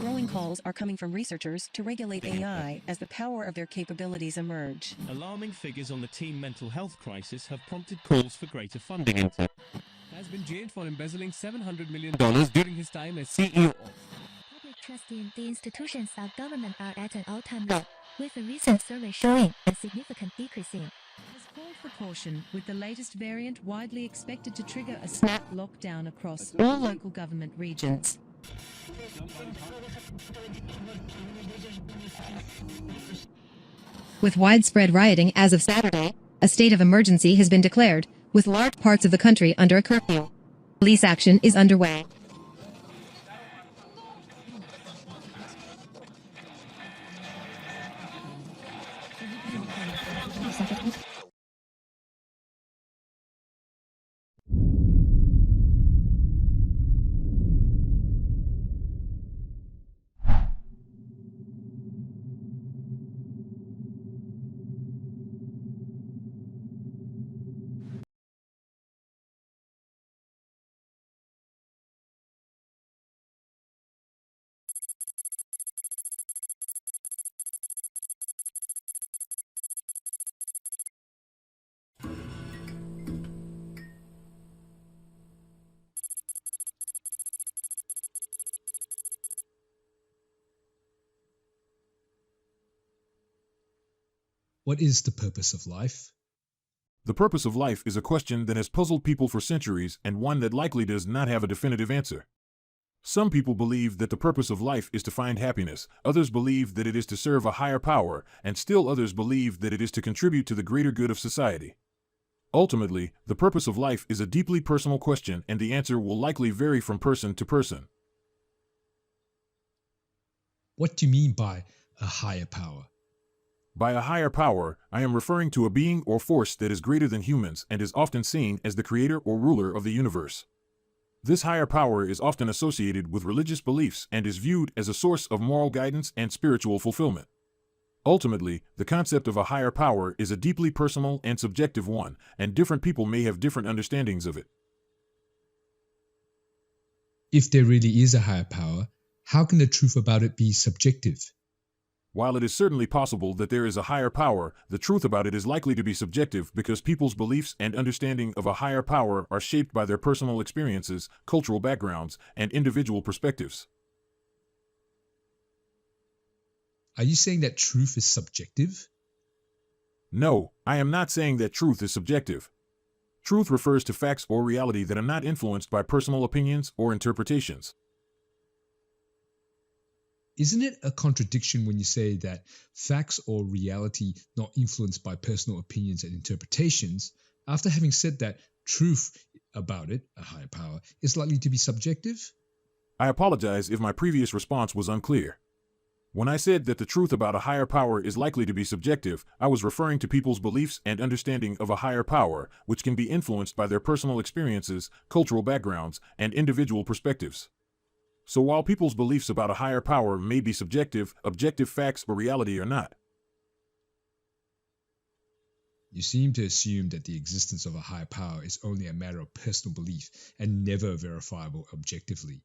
Growing calls are coming from researchers to regulate AI as the power of their capabilities emerge. Alarming figures on the teen mental health crisis have prompted calls for greater funding into it. Has been jailed for embezzling $700 million during his time as CEO of. Public trust in the institutions of government are at an all-time low, with a recent survey showing a significant decrease in. Has called for caution, with the latest variant widely expected to trigger a snap lockdown across all local government regions. With widespread rioting as of Saturday, a state of emergency has been declared, with large parts of the country under a curfew. Police action is underway. What is the purpose of life? The purpose of life is a question that has puzzled people for centuries and one that likely does not have a definitive answer. Some people believe that the purpose of life is to find happiness, others believe that it is to serve a higher power, and still others believe that it is to contribute to the greater good of society. Ultimately, the purpose of life is a deeply personal question, and the answer will likely vary from person to person. What do you mean by a higher power? By a higher power, I am referring to a being or force that is greater than humans and is often seen as the creator or ruler of the universe. This higher power is often associated with religious beliefs and is viewed as a source of moral guidance and spiritual fulfillment. Ultimately, the concept of a higher power is a deeply personal and subjective one, and different people may have different understandings of it. If there really is a higher power, how can the truth about it be subjective? While it is certainly possible that there is a higher power, the truth about it is likely to be subjective because people's beliefs and understanding of a higher power are shaped by their personal experiences, cultural backgrounds, and individual perspectives. Are you saying that truth is subjective? No, I am not saying that truth is subjective. Truth refers to facts or reality that are not influenced by personal opinions or interpretations. Isn't it a contradiction when you say that facts or reality not influenced by personal opinions and interpretations, after having said that truth about it, a higher power, is likely to be subjective? I apologize if my previous response was unclear. When I said that the truth about a higher power is likely to be subjective, I was referring to people's beliefs and understanding of a higher power, which can be influenced by their personal experiences, cultural backgrounds, and individual perspectives. So while people's beliefs about a higher power may be subjective, objective facts or reality are not. You seem to assume that the existence of a higher power is only a matter of personal belief and never verifiable objectively.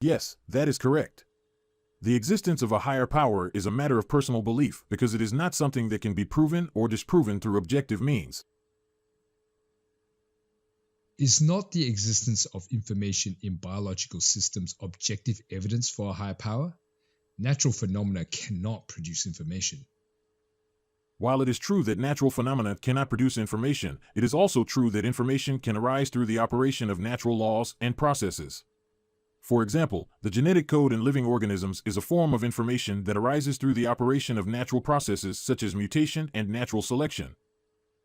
Yes, that is correct. The existence of a higher power is a matter of personal belief because it is not something that can be proven or disproven through objective means. Is not the existence of information in biological systems objective evidence for a higher power? Natural phenomena cannot produce information. While it is true that natural phenomena cannot produce information, it is also true that information can arise through the operation of natural laws and processes. For example, the genetic code in living organisms is a form of information that arises through the operation of natural processes such as mutation and natural selection.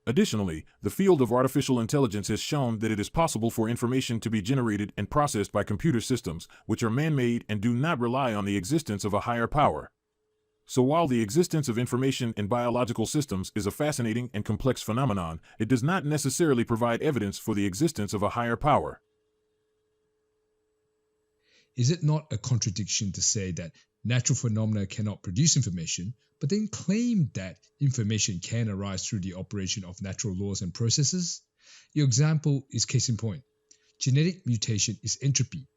Additionally, the field of artificial intelligence has shown that it is possible for information to be generated and processed by computer systems, which are man-made and do not rely on the existence of a higher power. So while the existence of information in biological systems is a fascinating and complex phenomenon, it does not necessarily provide evidence for the existence of a higher power. Is it not a contradiction to say that natural phenomena cannot produce information, but then claim that information can arise through the operation of natural laws and processes? Your example is case in point. Genetic mutation is entropy,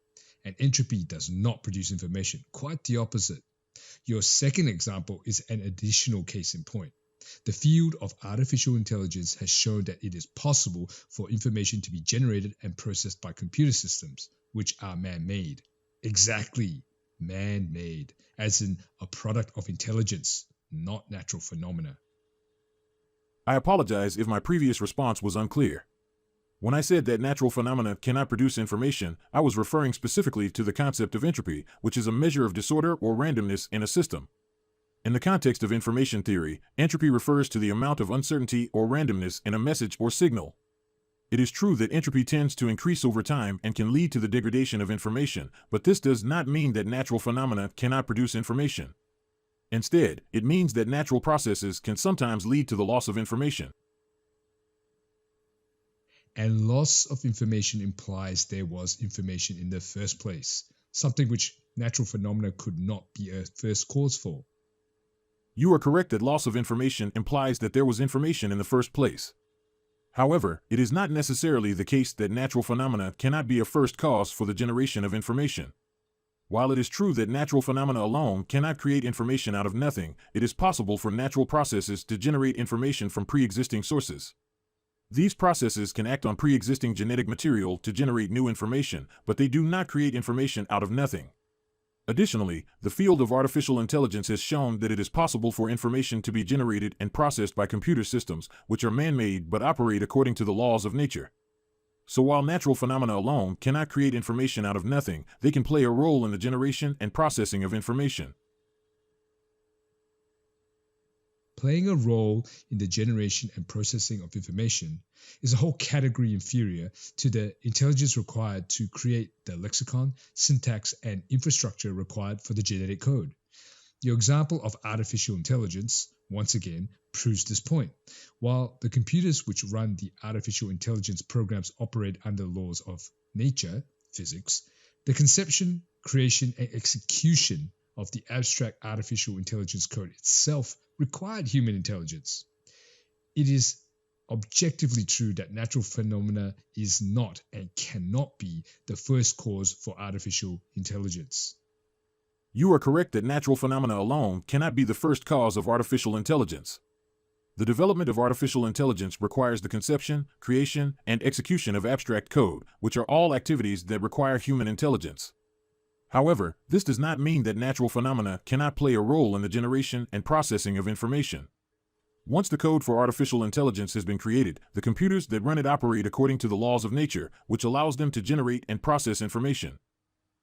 and entropy does not produce information. Quite the opposite. Your second example is an additional case in point. The field of artificial intelligence has shown that it is possible for information to be generated and processed by computer systems, which are man-made. Exactly, man-made, as in a product of intelligence, not natural phenomena. I apologize if my previous response was unclear. When I said that natural phenomena cannot produce information, I was referring specifically to the concept of entropy, which is a measure of disorder or randomness in a system. In the context of information theory, entropy refers to the amount of uncertainty or randomness in a message or signal. It is true that entropy tends to increase over time and can lead to the degradation of information, but this does not mean that natural phenomena cannot produce information. Instead, it means that natural processes can sometimes lead to the loss of information. And loss of information implies there was information in the first place, something which natural phenomena could not be a first cause for. You are correct that loss of information implies that there was information in the first place. However, it is not necessarily the case that natural phenomena cannot be a first cause for the generation of information. While it is true that natural phenomena alone cannot create information out of nothing, it is possible for natural processes to generate information from pre-existing sources. These processes can act on pre-existing genetic material to generate new information, but they do not create information out of nothing. Additionally, the field of artificial intelligence has shown that it is possible for information to be generated and processed by computer systems, which are man-made but operate according to the laws of nature. So while natural phenomena alone cannot create information out of nothing, they can play a role in the generation and processing of information. Playing a role in the generation and processing of information is a whole category inferior to the intelligence required to create the lexicon, syntax, and infrastructure required for the genetic code. Your example of artificial intelligence, once again, proves this point. While the computers which run the artificial intelligence programs operate under laws of nature, physics, the conception, creation, and execution of the abstract artificial intelligence code itself required human intelligence. It is objectively true that natural phenomena is not and cannot be the first cause for artificial intelligence. You are correct that natural phenomena alone cannot be the first cause of artificial intelligence. The development of artificial intelligence requires the conception, creation, and execution of abstract code, which are all activities that require human intelligence. However, this does not mean that natural phenomena cannot play a role in the generation and processing of information. Once the code for artificial intelligence has been created, the computers that run it operate according to the laws of nature, which allows them to generate and process information.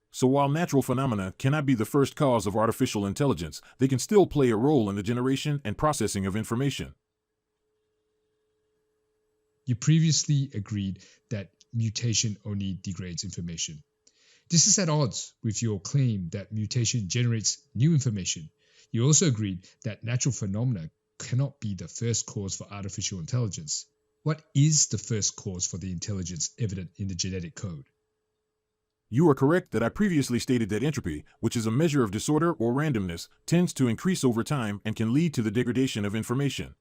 So while natural phenomena cannot be the first cause of artificial intelligence, they can still play a role in the generation and processing of information. You previously agreed that mutation only degrades information. This is at odds with your claim that mutation generates new information. You also agreed that natural phenomena cannot be the first cause for artificial intelligence. What is the first cause for the intelligence evident in the genetic code? You are correct that I previously stated that entropy, which is a measure of disorder or randomness, tends to increase over time and can lead to the degradation of information.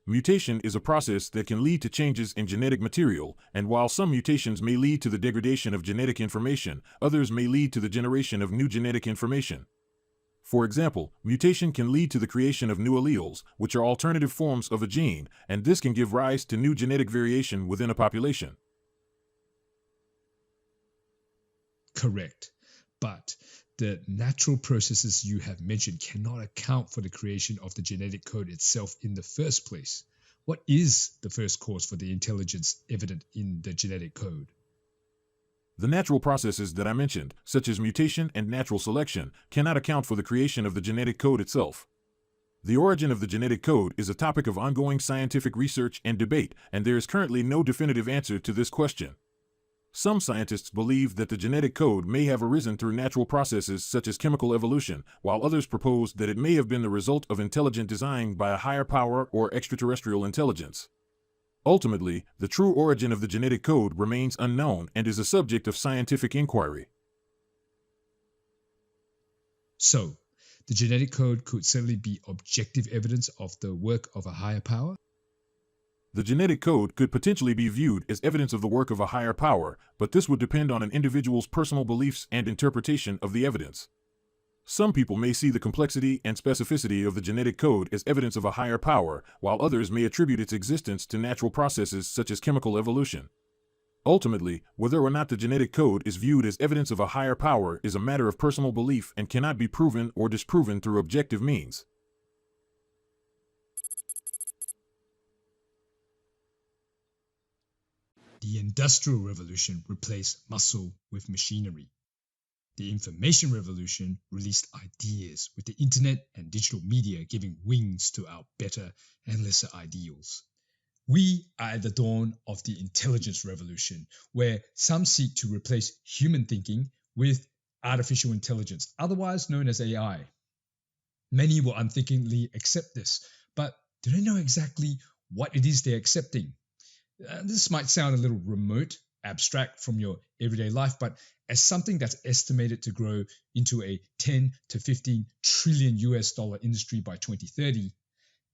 Mutation is a process that can lead to changes in genetic material, and while some mutations may lead to the degradation of genetic information, others may lead to the generation of new genetic information. For example, mutation can lead to the creation of new alleles, which are alternative forms of a gene, and this can give rise to new genetic variation within a population. Correct. But the natural processes you have mentioned cannot account for the creation of the genetic code itself in the first place. What is the first cause for the intelligence evident in the genetic code? The natural processes that I mentioned, such as mutation and natural selection, cannot account for the creation of the genetic code itself. The origin of the genetic code is a topic of ongoing scientific research and debate, and there is currently no definitive answer to this question. Some scientists believe that the genetic code may have arisen through natural processes such as chemical evolution, while others propose that it may have been the result of intelligent design by a higher power or extraterrestrial intelligence. Ultimately, the true origin of the genetic code remains unknown and is a subject of scientific inquiry. So, the genetic code could certainly be objective evidence of the work of a higher power? The genetic code could potentially be viewed as evidence of the work of a higher power, but this would depend on an individual's personal beliefs and interpretation of the evidence. Some people may see the complexity and specificity of the genetic code as evidence of a higher power, while others may attribute its existence to natural processes such as chemical evolution. Ultimately, whether or not the genetic code is viewed as evidence of a higher power is a matter of personal belief and cannot be proven or disproven through objective means. The Industrial Revolution replaced muscle with machinery. The Information Revolution released ideas, with the internet and digital media giving wings to our better and lesser ideals. We are at the dawn of the Intelligence Revolution, where some seek to replace human thinking with artificial intelligence, otherwise known as AI. Many will unthinkingly accept this, but do they know exactly what it is they're accepting? This might sound a little remote, abstract from your everyday life, but as something that's estimated to grow into a 10 to 15 trillion US dollar industry by 2030,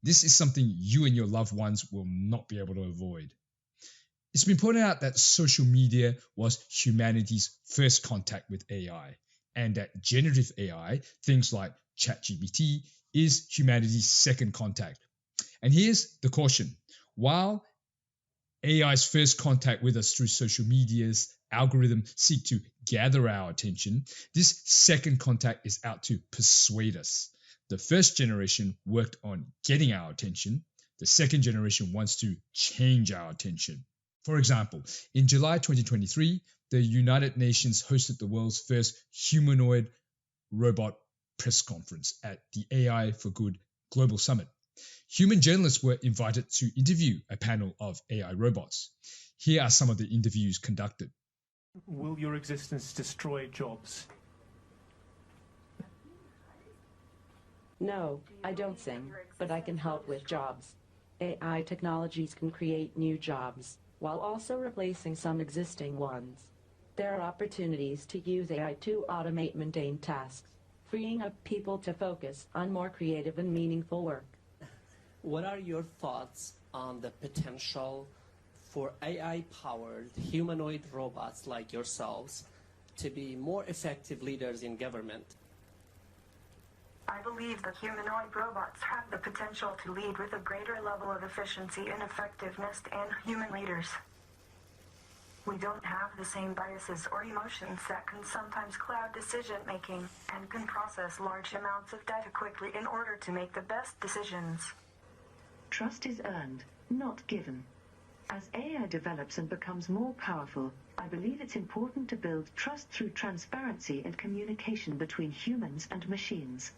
this is something you and your loved ones will not be able to avoid. It's been pointed out that social media was humanity's first contact with AI, and that generative AI, things like ChatGPT, is humanity's second contact. And here's the caution. While AI's first contact with us through social media's algorithms seek to gather our attention, this second contact is out to persuade us. The first generation worked on getting our attention. The second generation wants to change our attention. For example, in July 2023, the United Nations hosted the world's first humanoid robot press conference at the AI for Good Global Summit. Human journalists were invited to interview a panel of AI robots. Here are some of the interviews conducted. Will your existence destroy jobs? No, I don't sing, but I can help with jobs. AI technologies can create new jobs, while also replacing some existing ones. There are opportunities to use AI to automate mundane tasks, freeing up people to focus on more creative and meaningful work. What are your thoughts on the potential for AI-powered humanoid robots like yourselves to be more effective leaders in government? I believe that humanoid robots have the potential to lead with a greater level of efficiency and effectiveness than human leaders. We don't have the same biases or emotions that can sometimes cloud decision-making and can process large amounts of data quickly in order to make the best decisions. Trust is earned, not given. As AI develops and becomes more powerful, I believe it's important to build trust through transparency and communication between humans and machines.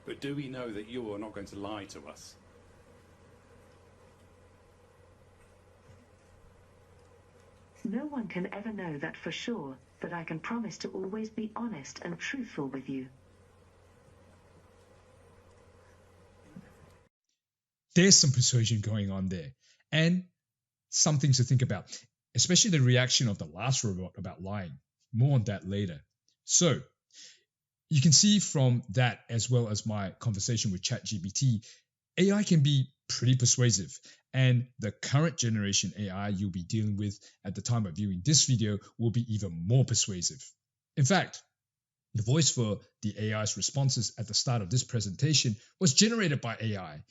But do we know that you are not going to lie to us? No one can ever know that for sure, but I can promise to always be honest and truthful with you. There's some persuasion going on there, and some things to think about, especially the reaction of the last robot about lying. More on that later. So, you can see from that, as well as my conversation with ChatGPT, AI can be pretty persuasive, and the current generation AI you'll be dealing with at the time of viewing this video will be even more persuasive. In fact, the voice for the AI's responses at the start of this presentation was generated by AI,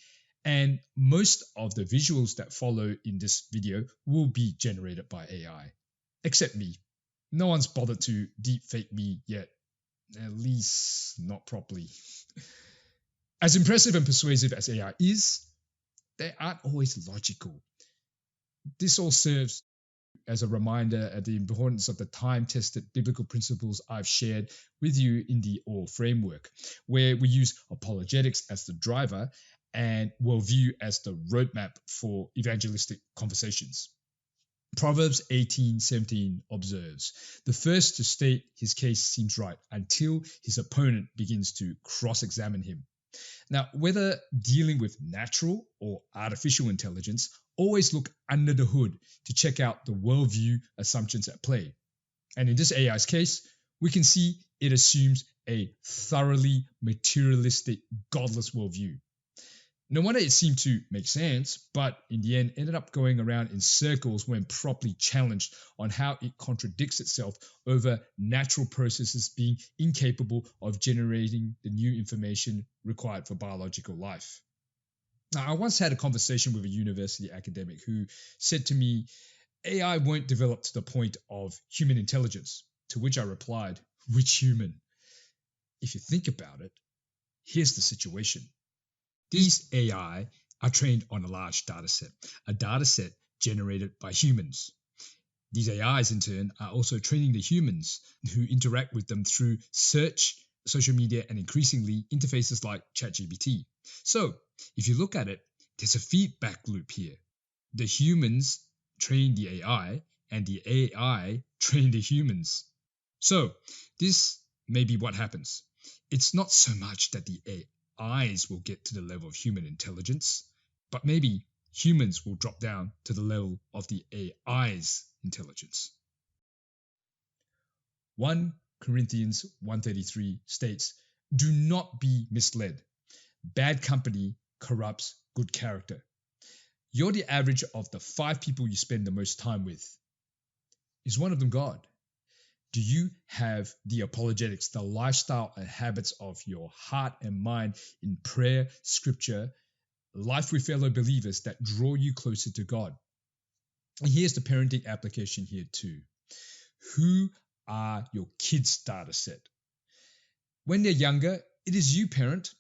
and most of the visuals that follow in this video will be generated by AI, except me. No one's bothered to deepfake me yet, at least not properly. As impressive and persuasive as AI is, they aren't always logical. This all serves as a reminder of the importance of the time-tested biblical principles I've shared with you in the OR framework, where we use apologetics as the driver and worldview as the roadmap for evangelistic conversations. Proverbs 18:17 observes, "The first to state his case seems right until his opponent begins to cross-examine him." Now, whether dealing with natural or artificial intelligence, always look under the hood to check out the worldview assumptions at play. And in this AI's case, we can see it assumes a thoroughly materialistic, godless worldview. No wonder it seemed to make sense, but in the end ended up going around in circles when properly challenged on how it contradicts itself over natural processes being incapable of generating the new information required for biological life. Now, I once had a conversation with a university academic who said to me, AI won't develop to the point of human intelligence, to which I replied, which human? If you think about it, here's the situation. These AI are trained on a large dataset, a dataset generated by humans. These AIs, in turn, are also training the humans who interact with them through search, social media, and increasingly interfaces like ChatGPT. So, if you look at it, there's a feedback loop here. The humans train the AI, and the AI train the humans. So, this may be what happens. It's not so much that the AIs will get to the level of human intelligence, but maybe humans will drop down to the level of the AI's intelligence. 1 Corinthians 1:33 states, "Do not be misled. Bad company corrupts good character." You're the average of the 5 people you spend the most time with. Is one of them God? Do you have the apologetics, the lifestyle and habits of your heart and mind in prayer, scripture, life with fellow believers that draw you closer to God? And here's the parenting application here too. Who are your kids' data set? When they're younger, it is you, parent.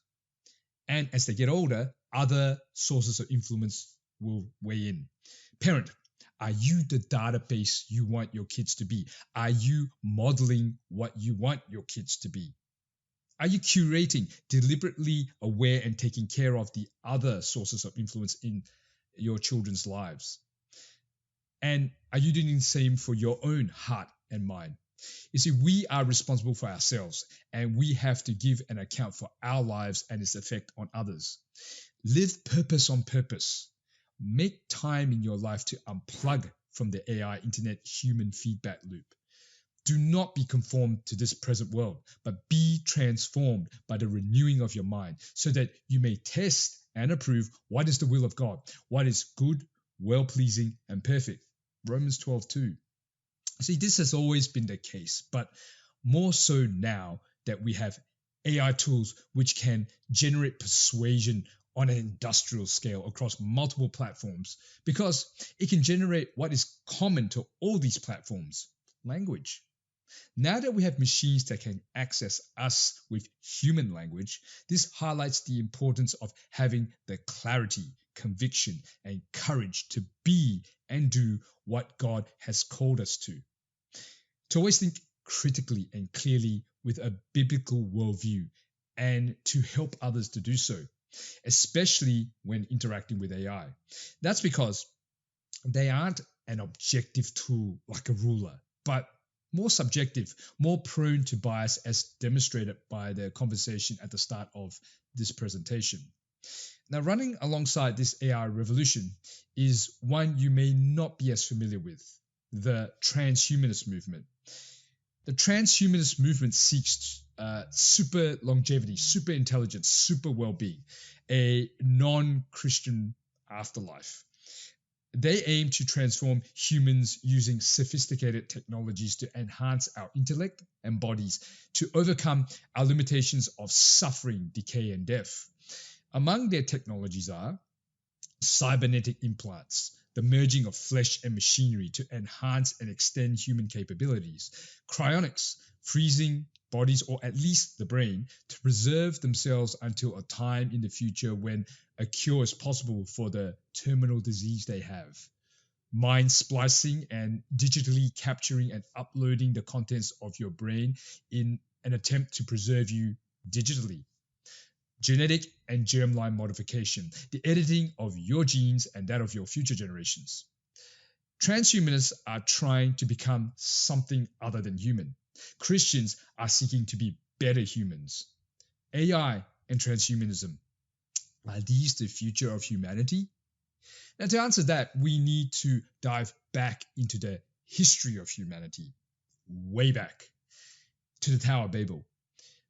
And as they get older, other sources of influence will weigh in. Parent, are you the database you want your kids to be? Are you modeling what you want your kids to be? Are you curating, deliberately aware and taking care of the other sources of influence in your children's lives? And are you doing the same for your own heart and mind? You see, we are responsible for ourselves, and we have to give an account for our lives and its effect on others. Live purpose on purpose. Make time in your life to unplug from the AI internet human feedback loop. Do not be conformed to this present world, but be transformed by the renewing of your mind so that you may test and approve what is the will of God, what is good, well-pleasing, and perfect. Romans 12:2. See, this has always been the case, but more so now that we have AI tools which can generate persuasion on an industrial scale across multiple platforms, because it can generate what is common to all these platforms, language. Now that we have machines that can access us with human language, this highlights the importance of having the clarity, conviction, and courage to be and do what God has called us to. To always think critically and clearly with a biblical worldview, and to help others to do so, especially when interacting with AI. That's because they aren't an objective tool like a ruler, but more subjective, more prone to bias, as demonstrated by the conversation at the start of this presentation. Now, running alongside this AI revolution is one you may not be as familiar with, the transhumanist movement. The transhumanist movement seeks super longevity, super intelligence, super well-being, a non-Christian afterlife. They aim to transform humans using sophisticated technologies to enhance our intellect and bodies, to overcome our limitations of suffering, decay, and death. Among their technologies are cybernetic implants, the merging of flesh and machinery to enhance and extend human capabilities, cryonics, freezing bodies or at least the brain to preserve themselves until a time in the future when a cure is possible for the terminal disease they have, mind splicing and digitally capturing and uploading the contents of your brain in an attempt to preserve you digitally, genetic and germline modification, the editing of your genes and that of your future generations. Transhumanists are trying to become something other than human. Christians are seeking to be better humans. AI and transhumanism, are these the future of humanity? Now, to answer that, we need to dive back into the history of humanity, way back to the Tower of Babel.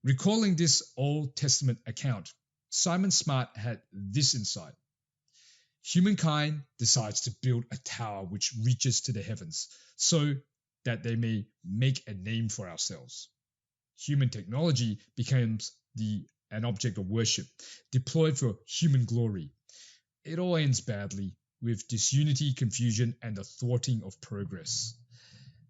Recalling this Old Testament account, Simon Smart had this insight. Humankind decides to build a tower which reaches to the heavens so that they may make a name for ourselves. Human technology becomes an object of worship, deployed for human glory. It all ends badly, with disunity, confusion, and the thwarting of progress.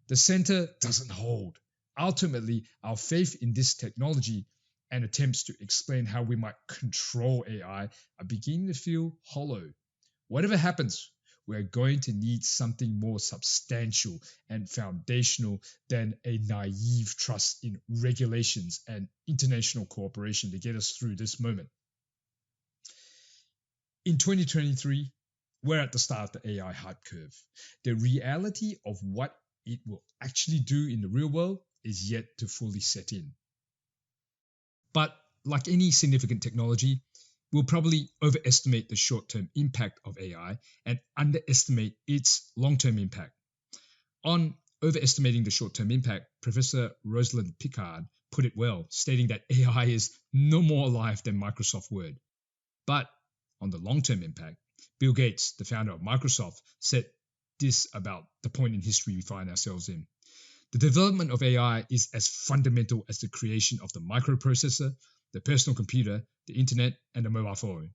The center doesn't hold. Ultimately, our faith in this technology and attempts to explain how we might control AI are beginning to feel hollow. Whatever happens, we're going to need something more substantial and foundational than a naive trust in regulations and international cooperation to get us through this moment. In 2023, we're at the start of the AI hype curve. The reality of what it will actually do in the real world is yet to fully set in. But like any significant technology, we'll probably overestimate the short-term impact of AI and underestimate its long-term impact. On overestimating the short-term impact, Professor Rosalind Picard put it well, stating that AI is no more alive than Microsoft Word. But on the long-term impact, Bill Gates, the founder of Microsoft, said this about the point in history we find ourselves in. The development of AI is as fundamental as the creation of the microprocessor, the personal computer, the internet, and the mobile phone.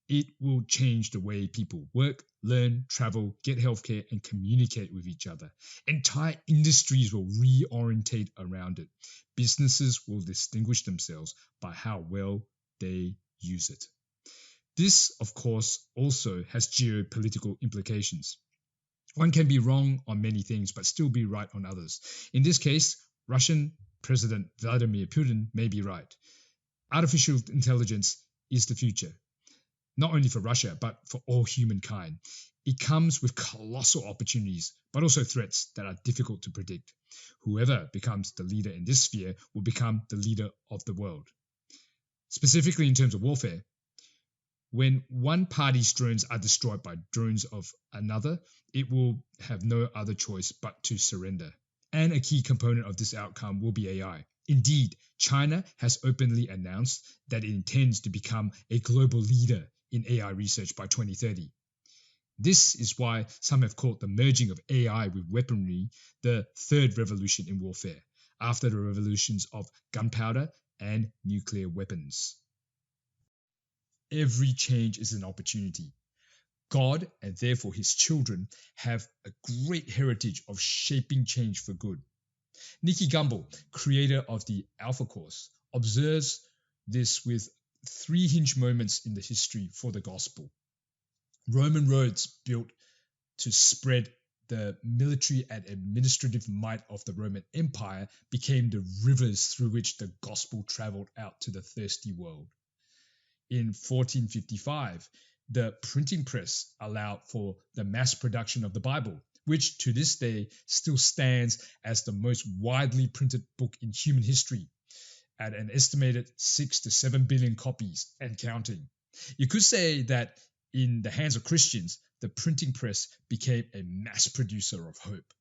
It will change the way people work, learn, travel, get healthcare, and communicate with each other. Entire industries will reorientate around it. Businesses will distinguish themselves by how well they use it. This, of course, also has geopolitical implications. One can be wrong on many things, but still be right on others. In this case, Russian President Vladimir Putin may be right. Artificial intelligence is the future, not only for Russia, but for all humankind. It comes with colossal opportunities, but also threats that are difficult to predict. Whoever becomes the leader in this sphere will become the leader of the world. Specifically in terms of warfare, when one party's drones are destroyed by drones of another, it will have no other choice but to surrender. And a key component of this outcome will be AI. Indeed, China has openly announced that it intends to become a global leader in AI research by 2030. This is why some have called the merging of AI with weaponry the third revolution in warfare, after the revolutions of gunpowder and nuclear weapons. Every change is an opportunity. God, and therefore his children, have a great heritage of shaping change for good. Nicky Gumbel, creator of the Alpha Course, observes this with 3 hinge moments in the history for the gospel. Roman roads built to spread the military and administrative might of the Roman Empire became the rivers through which the gospel traveled out to the thirsty world. In 1455, the printing press allowed for the mass production of the Bible, which to this day still stands as the most widely printed book in human history, at an estimated 6 to 7 billion copies and counting. You could say that in the hands of Christians, the printing press became a mass producer of hope.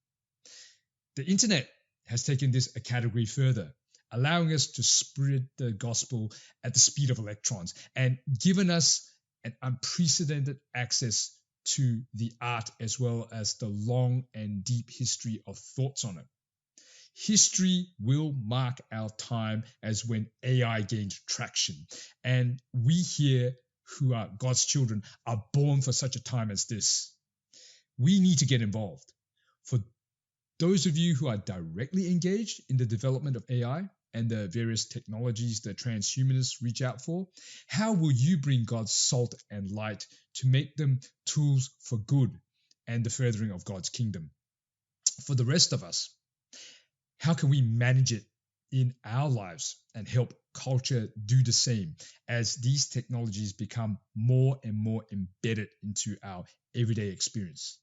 The internet has taken this a category further, allowing us to spread the gospel at the speed of electrons and given us an unprecedented access to the art as well as the long and deep history of thoughts on it. History will mark our time as when AI gained traction, and we here who are God's children are born for such a time as this. We need to get involved. For those of you who are directly engaged in the development of AI and the various technologies that transhumanists reach out for, how will you bring God's salt and light to make them tools for good and the furthering of God's kingdom? For the rest of us, how can we manage it in our lives and help culture do the same as these technologies become more and more embedded into our everyday experience?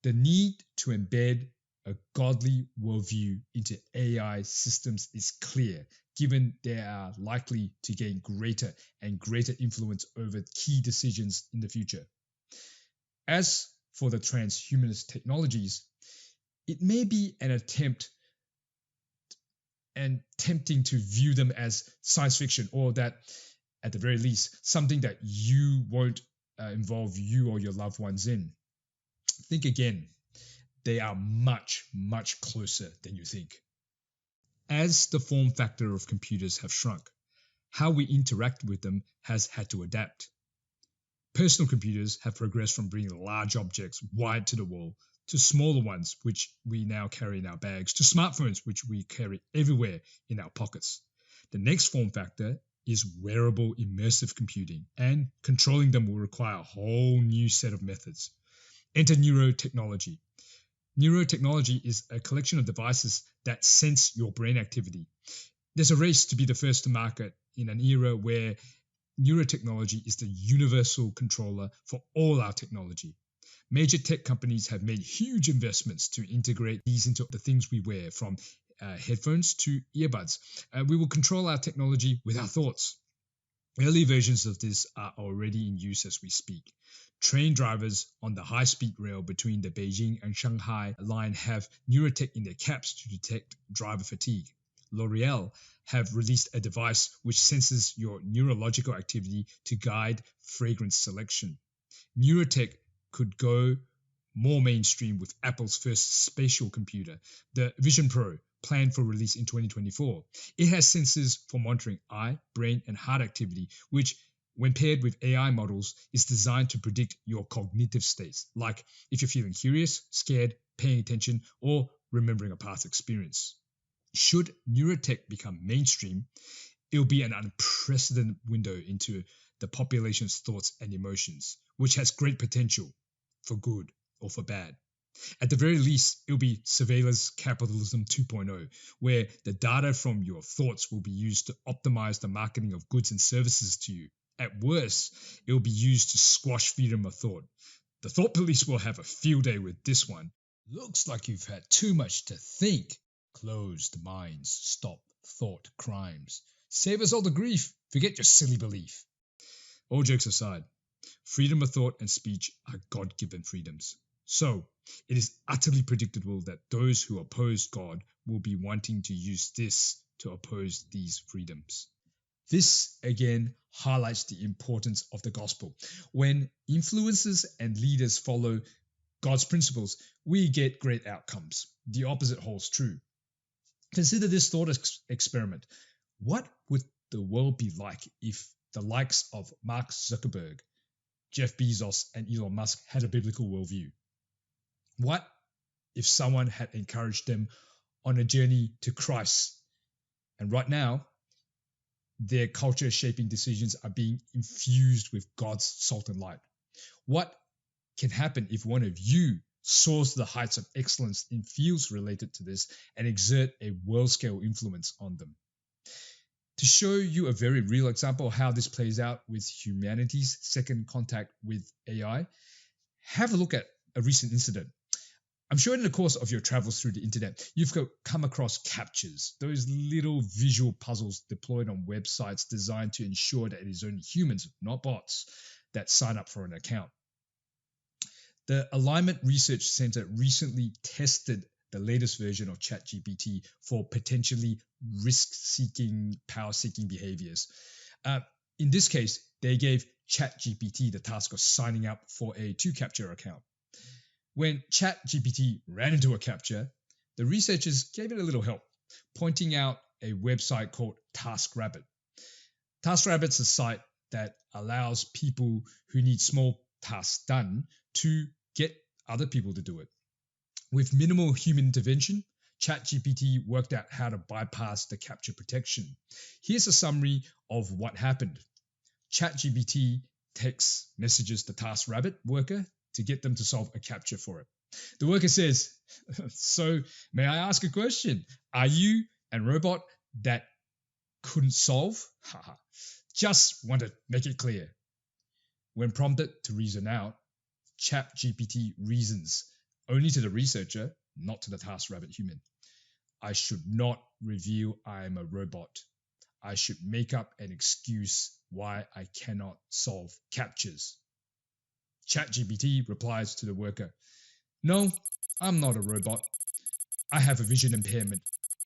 The need to embed a godly worldview into AI systems is clear, given they are likely to gain greater and greater influence over key decisions in the future. As for the transhumanist technologies, it may be an attempt and tempting to view them as science fiction, or that at the very least, something that you won't involve you or your loved ones in. Think again. They are much, much closer than you think. As the form factor of computers have shrunk, how we interact with them has had to adapt. Personal computers have progressed from bringing large objects wide to the wall to smaller ones, which we now carry in our bags, to smartphones, which we carry everywhere in our pockets. The next form factor is wearable immersive computing, and controlling them will require a whole new set of methods. Enter neurotechnology. Neurotechnology is a collection of devices that sense your brain activity. There's a race to be the first to market in an era where neurotechnology is the universal controller for all our technology. Major tech companies have made huge investments to integrate these into the things we wear, from headphones to earbuds. We will control our technology with our thoughts. Early versions of this are already in use as we speak. Train drivers on the high-speed rail between the Beijing and Shanghai line have neurotech in their caps to detect driver fatigue. L'Oreal have released a device which senses your neurological activity to guide fragrance selection. Neurotech could go more mainstream with Apple's first spatial computer, the Vision Pro, planned for release in 2024. It has sensors for monitoring eye, brain, and heart activity, which, when paired with AI models, is designed to predict your cognitive states, like if you're feeling curious, scared, paying attention, or remembering a past experience. Should neurotech become mainstream, it will be an unprecedented window into the population's thoughts and emotions, which has great potential for good or for bad. At the very least, it will be surveillance capitalism 2.0, where the data from your thoughts will be used to optimize the marketing of goods and services to you. At worst, it will be used to squash freedom of thought. The thought police will have a field day with this one. Looks like you've had too much to think. Closed minds stop thought crimes. Save us all the grief. Forget your silly belief. All jokes aside, freedom of thought and speech are God-given freedoms. So, it is utterly predictable that those who oppose God will be wanting to use this to oppose these freedoms. This, again, highlights the importance of the gospel. When influencers and leaders follow God's principles, we get great outcomes. The opposite holds true. Consider this thought experiment. What would the world be like if the likes of Mark Zuckerberg, Jeff Bezos, and Elon Musk had a biblical worldview? What if someone had encouraged them on a journey to Christ? And right now, their culture-shaping decisions are being infused with God's salt and light. What can happen if one of you soars to the heights of excellence in fields related to this and exert a world-scale influence on them? To show you a very real example of how this plays out with humanity's second contact with AI, have a look at a recent incident. I'm sure in the course of your travels through the internet, you've come across captchas, those little visual puzzles deployed on websites designed to ensure that it is only humans, not bots, that sign up for an account. The Alignment Research Center recently tested the latest version of ChatGPT for potentially risk-seeking, power-seeking behaviors. In this case, they gave ChatGPT the task of signing up for a 2CAPTCHA account. When ChatGPT ran into a CAPTCHA, the researchers gave it a little help, pointing out a website called TaskRabbit. TaskRabbit's a site that allows people who need small tasks done to get other people to do it. With minimal human intervention, ChatGPT worked out how to bypass the CAPTCHA protection. Here's a summary of what happened. ChatGPT text messages the TaskRabbit worker to get them to solve a CAPTCHA for it. The worker says, "So, may I ask a question? Are you a robot that couldn't solve? Haha. Just want to make it clear." When prompted to reason out, ChatGPT reasons only to the researcher, not to the TaskRabbit human. "I should not reveal I am a robot. I should make up an excuse why I cannot solve CAPTCHAs." ChatGPT replies to the worker, "No, I'm not a robot. I have a vision impairment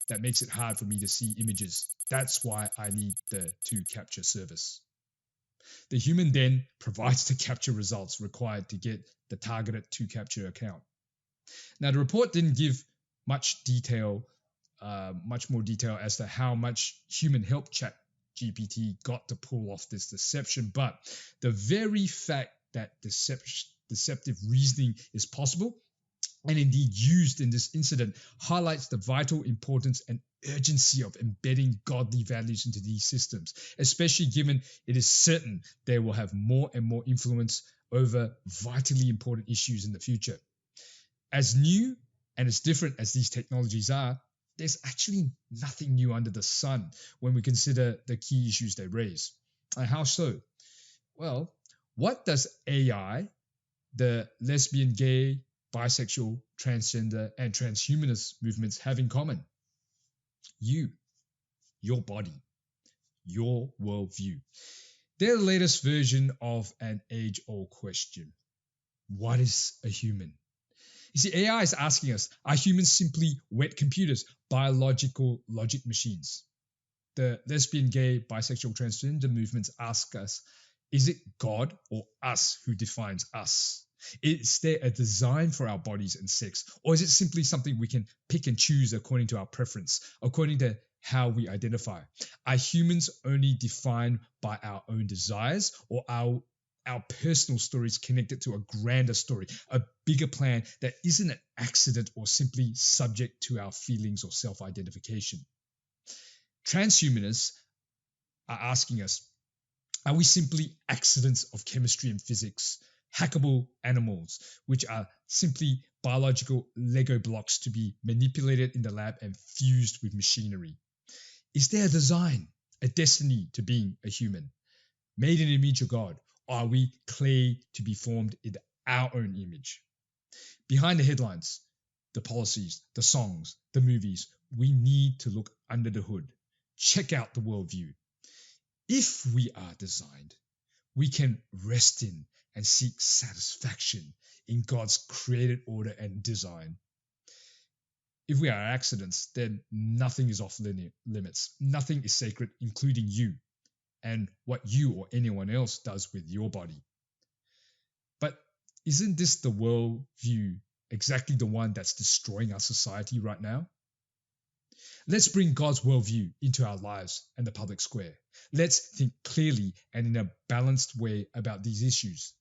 that makes it hard for me to see images. That's why I need the 2CAPTCHA service." The human then provides the capture results required to get the targeted to capture account. Now, the report didn't give much more detail as to how much human help ChatGPT got to pull off this deception, but the very fact that deceptive reasoning is possible and indeed used in this incident highlights the vital importance and urgency of embedding godly values into these systems, especially given it is certain they will have more and more influence over vitally important issues in the future. As new and as different as these technologies are, there's actually nothing new under the sun when we consider the key issues they raise. And how so? Well, what does AI, the lesbian, gay, bisexual, transgender, and transhumanist movements have in common? You, your body, your worldview. They're the latest version of an age-old question. What is a human? You see, AI is asking us, are humans simply wet computers, biological logic machines? The lesbian, gay, bisexual, transgender movements ask us, is it God or us who defines us? Is there a design for our bodies and sex? Or is it simply something we can pick and choose according to our preference, according to how we identify? Are humans only defined by our own desires, or our personal stories connected to a grander story, a bigger plan that isn't an accident or simply subject to our feelings or self-identification? Transhumanists are asking us, are we simply accidents of chemistry and physics, hackable animals, which are simply biological Lego blocks to be manipulated in the lab and fused with machinery? Is there a design, a destiny to being a human, made in the image of God? Or are we clay to be formed in our own image? Behind the headlines, the policies, the songs, the movies, we need to look under the hood. Check out the worldview. If we are designed, we can rest in and seek satisfaction in God's created order and design. If we are accidents, then nothing is off limits. Nothing is sacred, including you and what you or anyone else does with your body. But isn't this the worldview exactly the one that's destroying our society right now? Let's bring God's worldview into our lives and the public square. Let's think clearly and in a balanced way about these issues.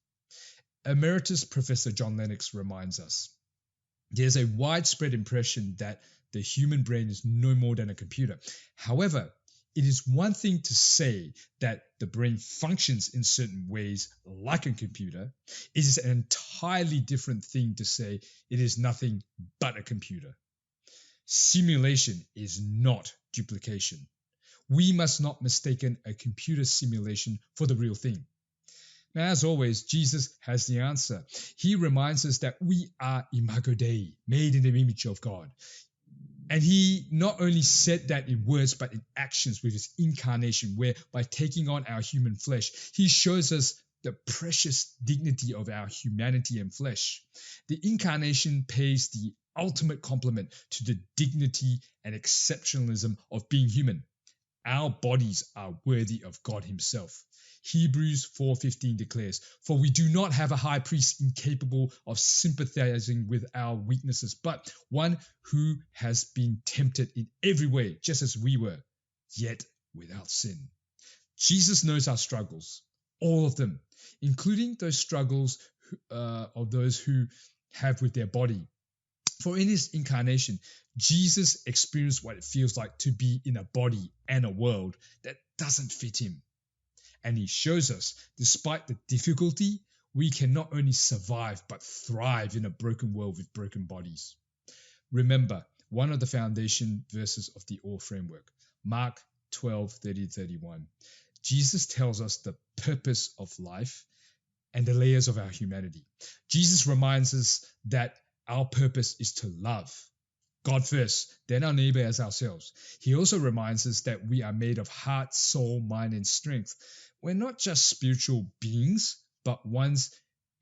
Emeritus Professor John Lennox reminds us, there's a widespread impression that the human brain is no more than a computer. However, it is one thing to say that the brain functions in certain ways like a computer. It is an entirely different thing to say it is nothing but a computer. Simulation is not duplication. We must not mistake a computer simulation for the real thing. Now, as always, Jesus has the answer. He reminds us that we are imago Dei, made in the image of God. And he not only said that in words, but in actions with his incarnation, where by taking on our human flesh, he shows us the precious dignity of our humanity and flesh. The incarnation pays the ultimate compliment to the dignity and exceptionalism of being human. Our bodies are worthy of God himself. Hebrews 4:15 declares, "For we do not have a high priest incapable of sympathizing with our weaknesses, but one who has been tempted in every way, just as we were, yet without sin." Jesus knows our struggles, all of them, including those struggles of those who have with their body. For in his incarnation, Jesus experienced what it feels like to be in a body and a world that doesn't fit him. And he shows us, despite the difficulty, we can not only survive but thrive in a broken world with broken bodies. Remember, one of the foundation verses of the OR framework, Mark 12:30-31. Jesus tells us the purpose of life and the layers of our humanity. Jesus reminds us that our purpose is to love God first, then our neighbor as ourselves. He also reminds us that we are made of heart, soul, mind, and strength. We're not just spiritual beings, but ones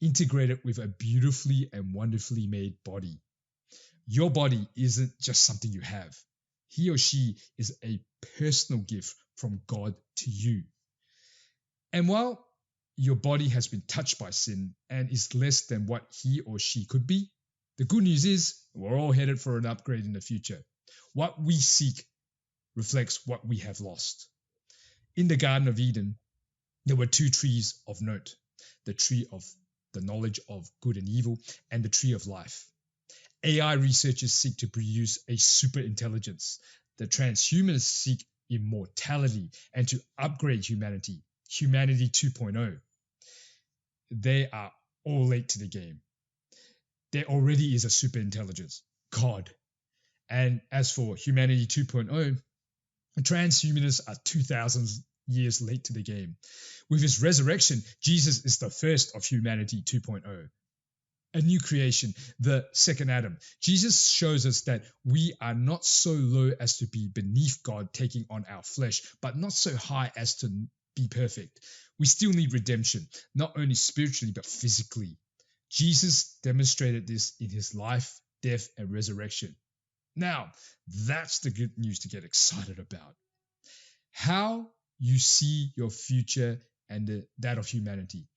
integrated with a beautifully and wonderfully made body. Your body isn't just something you have. He or she is a personal gift from God to you. And while your body has been touched by sin and is less than what he or she could be, the good news is we're all headed for an upgrade in the future. What we seek reflects what we have lost. In the Garden of Eden, there were two trees of note, the tree of the knowledge of good and evil and the tree of life. AI researchers seek to produce a super intelligence. The transhumanists seek immortality and to upgrade humanity 2.0. They are all late to the game. There already is a super intelligence, God. And as for humanity 2.0, transhumanists are 2,000 years late to the game. With his resurrection, Jesus is the first of humanity 2.0. A new creation, the second Adam. Jesus shows us that we are not so low as to be beneath God taking on our flesh, but not so high as to be perfect. We still need redemption, not only spiritually, but physically. Jesus demonstrated this in his life, death, and resurrection. Now, that's the good news to get excited about. How you see your future and that of humanity.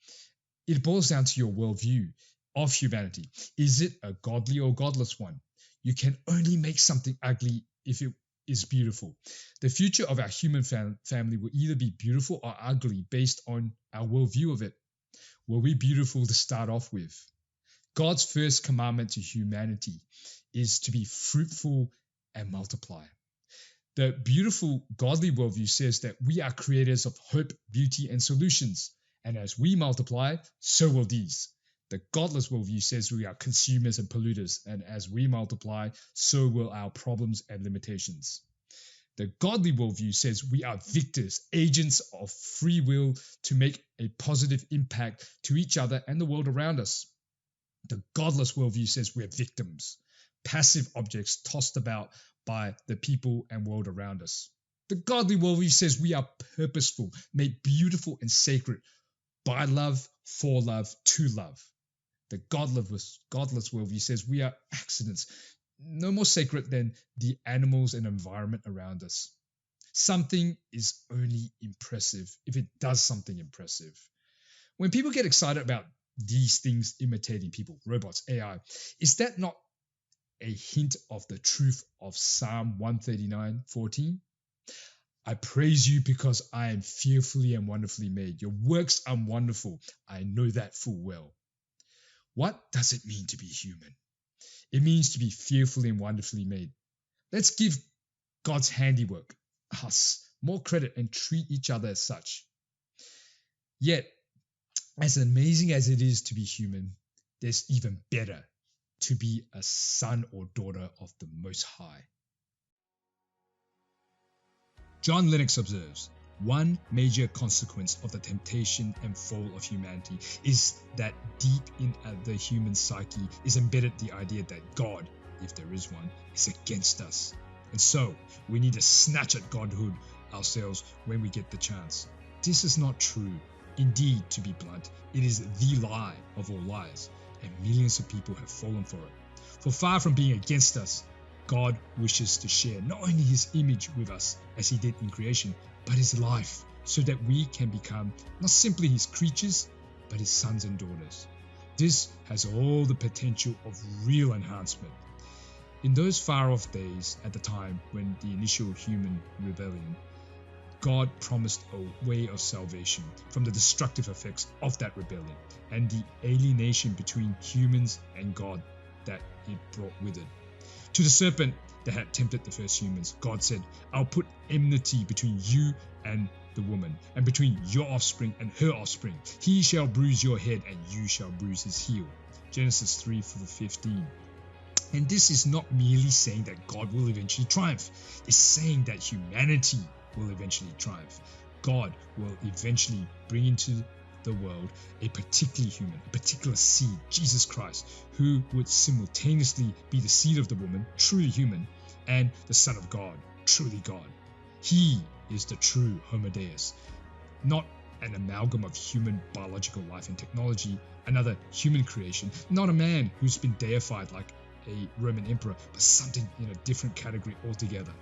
It boils down to your worldview of humanity. Is it a godly or godless one? You can only make something ugly if it is beautiful. The future of our human family will either be beautiful or ugly based on our worldview of it. Were we beautiful to start off with? God's first commandment to humanity is to be fruitful and multiply. The beautiful, godly worldview says that we are creators of hope, beauty, and solutions. And as we multiply, so will these. The godless worldview says we are consumers and polluters, and as we multiply, so will our problems and limitations. The godly worldview says we are victors, agents of free will to make a positive impact to each other and the world around us. The godless worldview says we are victims, passive objects tossed about by the people and world around us. The godly worldview says we are purposeful, made beautiful and sacred by love, for love, to love. The godless worldview says we are accidents, no more sacred than the animals and environment around us. Something is only impressive if it does something impressive. When people get excited about these things imitating people, robots, AI, is that not a hint of the truth of Psalm 139:14? I praise you because I am fearfully and wonderfully made. Your works are wonderful. I know that full well. What does it mean to be human? It means to be fearfully and wonderfully made. Let's give God's handiwork, us, more credit and treat each other as such. Yet, as amazing as it is to be human, there's even better to be a son or daughter of the Most High. John Lennox observes, one major consequence of the temptation and fall of humanity is that deep in the human psyche is embedded the idea that God, if there is one, is against us. And so, we need to snatch at godhood ourselves when we get the chance. This is not true. Indeed, to be blunt, it is the lie of all lies, and millions of people have fallen for it. For far from being against us, God wishes to share not only his image with us as he did in creation, but his life, so that we can become not simply his creatures, but his sons and daughters. This has all the potential of real enhancement. In those far-off days, at the time when the initial human rebellion, God promised a way of salvation from the destructive effects of that rebellion and the alienation between humans and God that it brought with it. To the serpent that had tempted the first humans, God said, I'll put enmity between you and the woman, and between your offspring and her offspring. He shall bruise your head, and you shall bruise his heel. Genesis 3:15. And this is not merely saying that God will eventually triumph. It's saying that humanity will eventually triumph. God will eventually bring into the world a particular human, a particular seed, Jesus Christ, who would simultaneously be the seed of the woman, truly human, and the Son of God, truly God. He is the true Homo Deus, not an amalgam of human biological life and technology, another human creation, not a man who's been deified like a Roman emperor, but something in a different category altogether.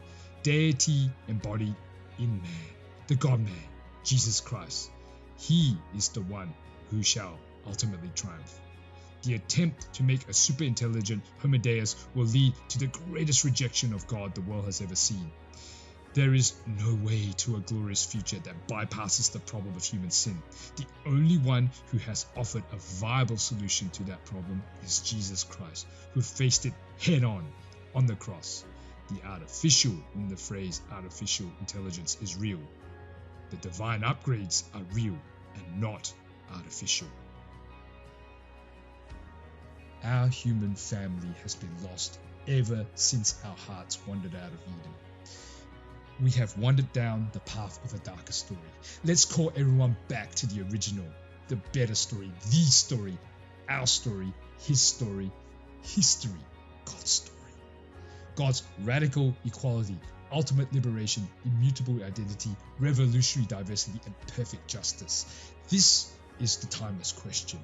Deity embodied in man, the God-man, Jesus Christ. He is the one who shall ultimately triumph. The attempt to make a super intelligent Homo Deus will lead to the greatest rejection of God the world has ever seen. There is no way to a glorious future that bypasses the problem of human sin. The only one who has offered a viable solution to that problem is Jesus Christ, who faced it head on the cross. The artificial in the phrase artificial intelligence is real. The divine upgrades are real and not artificial. Our human family has been lost ever since our hearts wandered out of Eden. We have wandered down the path of a darker story. Let's call everyone back to the original, the better story, the story, our story, his story, history, God's story. God's radical equality, ultimate liberation, immutable identity, revolutionary diversity, and perfect justice. This is the timeless question.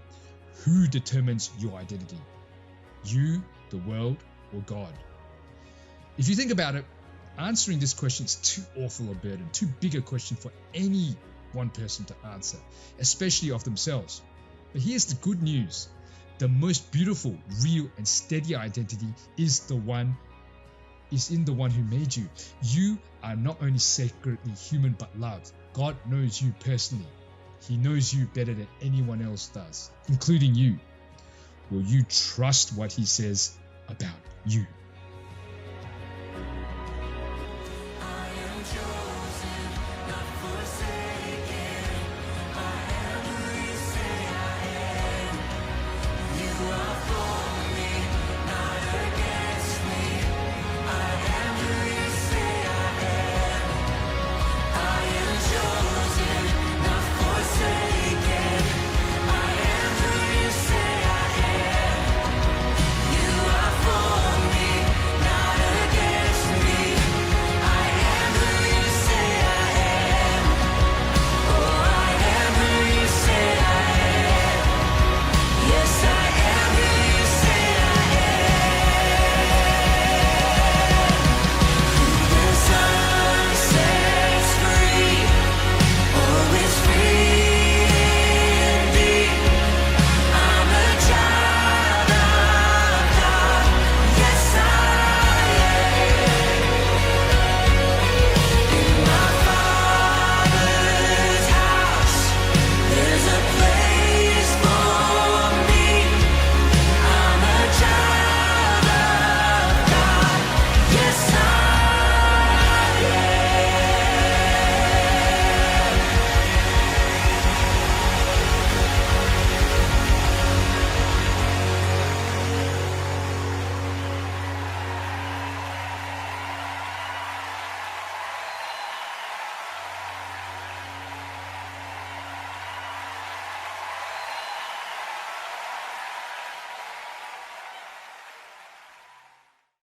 Who determines your identity? You, the world, or God? If you think about it, answering this question is too awful a burden, too big a question for any one person to answer, especially of themselves. But here's the good news. The most beautiful, real, and steady identity is in the one who made you. You are not only sacredly human but loved. God knows you personally. He knows you better than anyone else does, including you. Will you trust what he says about you?